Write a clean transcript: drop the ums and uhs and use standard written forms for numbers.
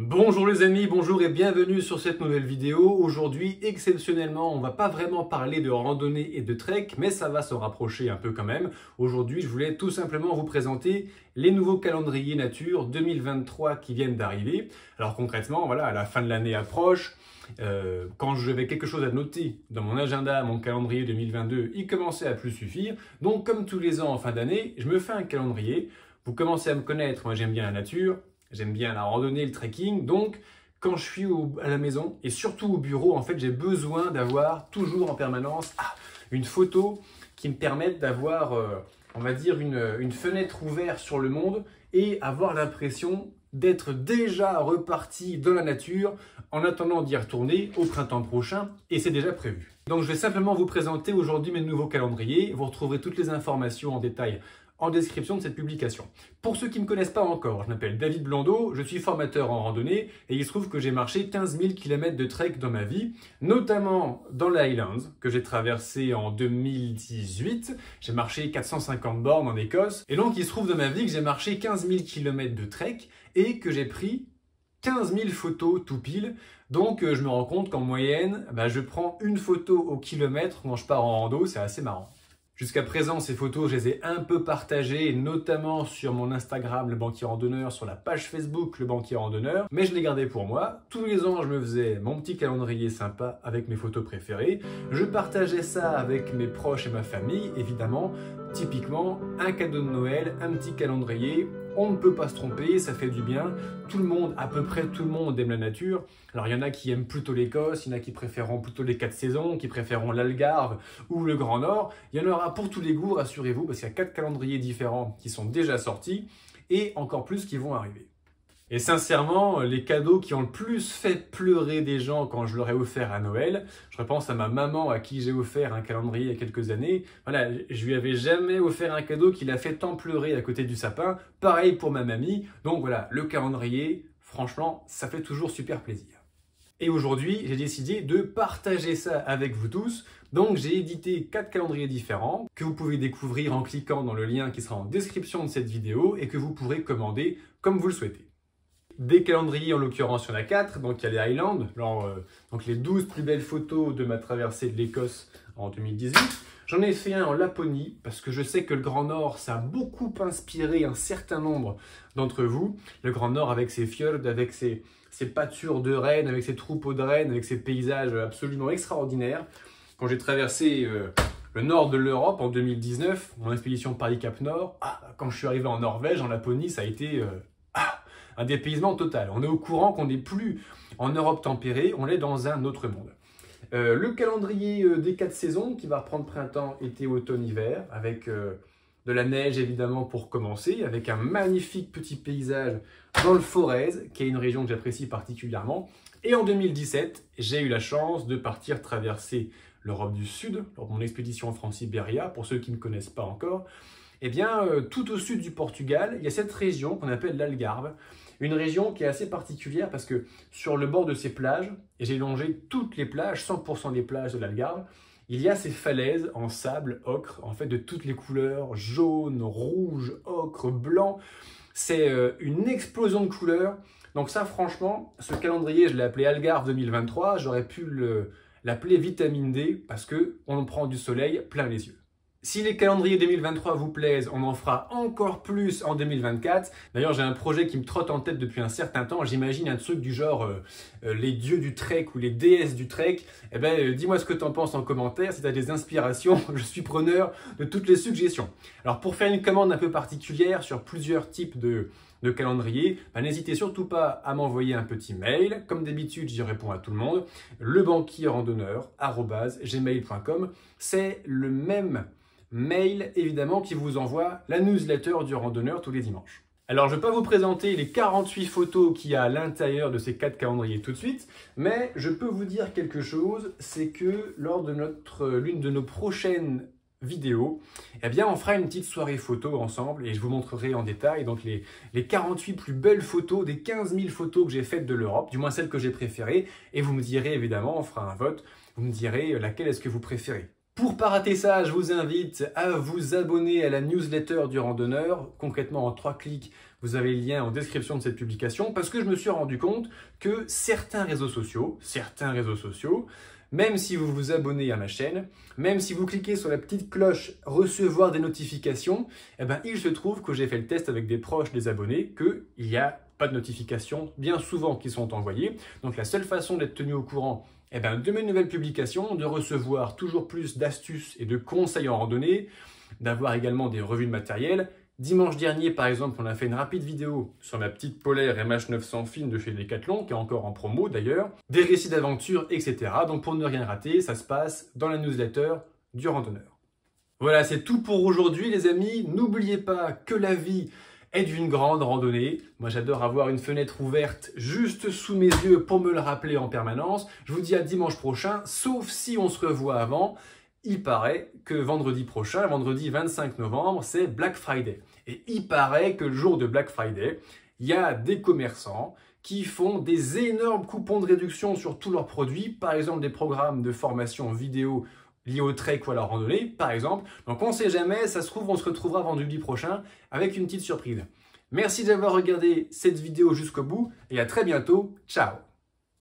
Bonjour les amis, bonjour et bienvenue sur cette nouvelle vidéo. Aujourd'hui, exceptionnellement, on va pas vraiment parler de randonnée et de trek, mais ça va se rapprocher un peu quand même. Aujourd'hui, je voulais tout simplement vous présenter les nouveaux calendriers nature 2023 qui viennent d'arriver. Alors concrètement, voilà, la fin de l'année approche. Quand j'avais quelque chose à noter dans mon agenda, mon calendrier 2022, il commençait à plus suffire. Donc comme tous les ans en fin d'année, je me fais un calendrier. Vous commencez à me connaître, moi j'aime bien la nature. J'aime bien la randonnée, le trekking, donc quand je suis à la maison et surtout au bureau, en fait, j'ai besoin d'avoir toujours en permanence une photo qui me permette d'avoir, on va dire, une fenêtre ouverte sur le monde et avoir l'impression d'être déjà reparti dans la nature en attendant d'y retourner au printemps prochain et c'est déjà prévu. Donc je vais simplement vous présenter aujourd'hui mes nouveaux calendriers. Vous retrouverez toutes les informations en détail en description de cette publication. Pour ceux qui ne me connaissent pas encore, je m'appelle David Blondeau, je suis formateur en randonnée et il se trouve que j'ai marché 15 000 km de trek dans ma vie, notamment dans les Highlands que j'ai traversé en 2018. J'ai marché 450 bornes en Écosse et donc il se trouve dans ma vie que j'ai marché 15 000 km de trek et que j'ai pris 15 000 photos tout pile. Donc je me rends compte qu'en moyenne, je prends une photo au kilomètre quand je pars en rando, c'est assez marrant. Jusqu'à présent, ces photos, je les ai un peu partagées, notamment sur mon Instagram, Le Banquier Randonneur, sur la page Facebook, Le Banquier Randonneur, mais je les gardais pour moi. Tous les ans, je me faisais mon petit calendrier sympa avec mes photos préférées. Je partageais ça avec mes proches et ma famille, évidemment. Typiquement, un cadeau de Noël, un petit calendrier. On ne peut pas se tromper, ça fait du bien. Tout le monde, à peu près tout le monde aime la nature. Alors il y en a qui aiment plutôt l'Écosse, il y en a qui préféreront plutôt les 4 saisons, qui préféreront l'Algarve ou le Grand Nord. Il y en aura pour tous les goûts, rassurez-vous, parce qu'il y a 4 calendriers différents qui sont déjà sortis et encore plus qui vont arriver. Et sincèrement, les cadeaux qui ont le plus fait pleurer des gens quand je leur ai offert à Noël, je repense à ma maman à qui j'ai offert un calendrier il y a quelques années. Voilà, je lui avais jamais offert un cadeau qui l'a fait tant pleurer à côté du sapin. Pareil pour ma mamie. Donc voilà, le calendrier, franchement, ça fait toujours super plaisir. Et aujourd'hui, j'ai décidé de partager ça avec vous tous. Donc j'ai édité 4 calendriers différents que vous pouvez découvrir en cliquant dans le lien qui sera en description de cette vidéo et que vous pourrez commander comme vous le souhaitez. Des calendriers, en l'occurrence, il y en a 4. Donc, il y a les Highlands, donc les 12 plus belles photos de ma traversée de l'Écosse en 2018. J'en ai fait un en Laponie, parce que je sais que le Grand Nord, ça a beaucoup inspiré un certain nombre d'entre vous. Le Grand Nord avec ses fjords, avec ses pâtures de rennes, avec ses troupeaux de rennes, avec ses paysages absolument extraordinaires. Quand j'ai traversé le nord de l'Europe en 2019, mon expédition Paris-Cap Nord, quand je suis arrivé en Norvège, en Laponie, ça a été un dépaysement total. On est au courant qu'on n'est plus en Europe tempérée, on est dans un autre monde. Le calendrier des 4 saisons qui va reprendre printemps, été, automne, hiver, avec de la neige évidemment pour commencer, avec un magnifique petit paysage dans le Forez, qui est une région que j'apprécie particulièrement. Et en 2017, j'ai eu la chance de partir traverser l'Europe du Sud, lors de mon expédition France-Sibéria, pour ceux qui ne connaissent pas encore. Eh bien, tout au sud du Portugal, il y a cette région qu'on appelle l'Algarve, une région qui est assez particulière parce que sur le bord de ces plages, et j'ai longé toutes les plages, 100% des plages de l'Algarve, il y a ces falaises en sable ocre, en fait de toutes les couleurs, jaune, rouge, ocre, blanc. C'est une explosion de couleurs. Donc ça, franchement, ce calendrier, je l'ai appelé Algarve 2023. J'aurais pu l'appeler Vitamine D parce qu'on prend du soleil plein les yeux. Si les calendriers 2023 vous plaisent, on en fera encore plus en 2024. D'ailleurs, j'ai un projet qui me trotte en tête depuis un certain temps. J'imagine un truc du genre les dieux du trek ou les déesses du trek. Eh ben, dis-moi ce que tu en penses en commentaire. Si tu as des inspirations, je suis preneur de toutes les suggestions. Alors, pour faire une commande un peu particulière sur plusieurs types de calendrier, n'hésitez surtout pas à m'envoyer un petit mail. Comme d'habitude, j'y réponds à tout le monde. lebanquierrandonneur@gmail.com. C'est le même mail évidemment qui vous envoie la newsletter du randonneur tous les dimanches. Alors je ne vais pas vous présenter les 48 photos qu'il y a à l'intérieur de ces 4 calendriers tout de suite, mais je peux vous dire quelque chose, c'est que lors de l'une de nos prochaines vidéos, eh bien on fera une petite soirée photo ensemble et je vous montrerai en détail donc les 48 plus belles photos des 15 000 photos que j'ai faites de l'Europe, du moins celles que j'ai préférées, et vous me direz évidemment, on fera un vote, vous me direz laquelle est-ce que vous préférez. Pour pas rater ça, je vous invite à vous abonner à la newsletter du randonneur. Concrètement, en 3 clics, vous avez le lien en description de cette publication parce que je me suis rendu compte que certains réseaux sociaux, même si vous vous abonnez à ma chaîne, même si vous cliquez sur la petite cloche « Recevoir des notifications », eh ben, il se trouve que j'ai fait le test avec des proches des abonnés qu'il n'y a pas de notifications bien souvent qui sont envoyées. Donc la seule façon d'être tenu au courant de mes nouvelles publications, de recevoir toujours plus d'astuces et de conseils en randonnée, d'avoir également des revues de matériel. Dimanche dernier, par exemple, on a fait une rapide vidéo sur ma petite polaire MH900 fine de chez Decathlon, qui est encore en promo d'ailleurs, des récits d'aventure, etc. Donc pour ne rien rater, ça se passe dans la newsletter du randonneur. Voilà, c'est tout pour aujourd'hui les amis. N'oubliez pas que la vie est d'une grande randonnée. Moi, j'adore avoir une fenêtre ouverte juste sous mes yeux pour me le rappeler en permanence. Je vous dis à dimanche prochain, sauf si on se revoit avant. Il paraît que vendredi prochain, vendredi 25 novembre, c'est Black Friday. Et il paraît que le jour de Black Friday, il y a des commerçants qui font des énormes coupons de réduction sur tous leurs produits, par exemple des programmes de formation vidéo liés au trek ou à la randonnée, par exemple. Donc on ne sait jamais, ça se trouve, on se retrouvera vendredi prochain avec une petite surprise. Merci d'avoir regardé cette vidéo jusqu'au bout et à très bientôt. Ciao!